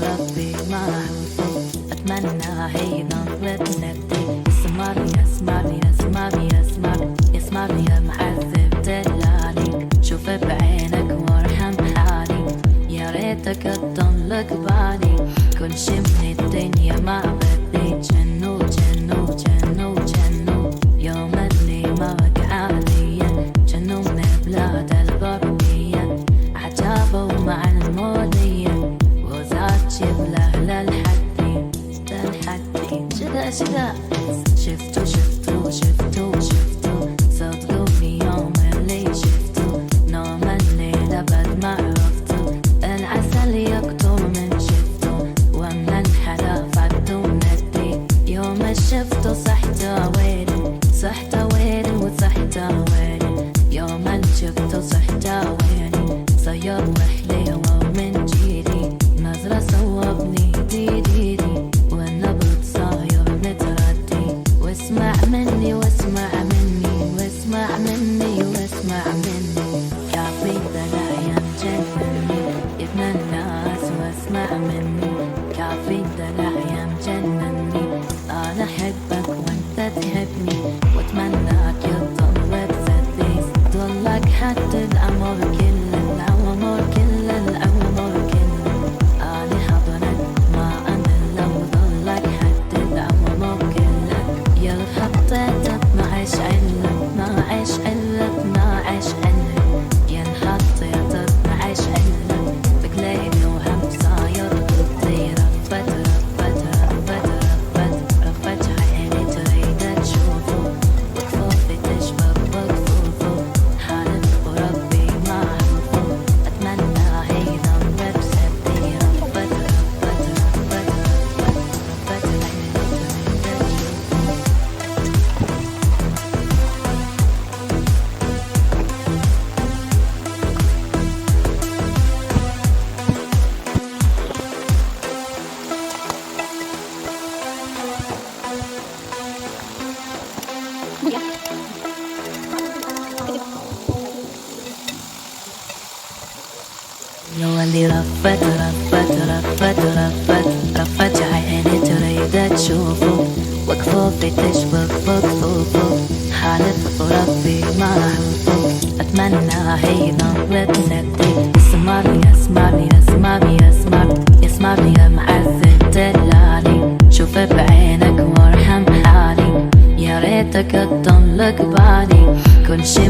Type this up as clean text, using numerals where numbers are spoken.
وربي ما أحبه أتمنى هي نظرة بسبتي اسمعني يا معذب دلالي شوف بعينك وارحم حالي يا ريتك تضلك بالي كل شي من الدنيا ما بدي جنو يوم اللي معك عالية جنو من بلاد الغربية عجابه مع المولية وزاد شبله للحدي شذا شفتو صدقوني يوم اللي شفتو نوم الليل أبد ما عرفتو العسل يكتم من شفتو ومن الحلا فقدو ندي يوم شفتو صحت ويلي يوم شفتو صحت ويلي صير وحلي ومن جيلي نظرة صوبني ديري والنبض صاير متردي واسمع مني كافي دلع يمجنني ابن الناس واسمع مني كافي دلع يمجنني انا احبك وانت تحبني واتمناك يضل بسديس ضلك حتى الامر كل انا حضنك ما امل لو ضلك حتى الامر كله يا حطيتك ما عيش علك يا حطيتك ما عيش علك بقليبي وهم صاير ضدي رفت عيني تريد تشوفه وكفوفي تشبك بكفوفه حالف وربي ما احبه اتمنى هي ذنب بسبتي رفت عيني تريد تشوفه يا اللي رفت عيني تريد تشوفه وكفوفي تشبك بكفوفه حالف وربي ما احبه اتمنى هي نظرة بسبتي اسمعني يا معذب دلالي شوف بعينك وارحم حالي يا ريتك تضلك بالي كل شي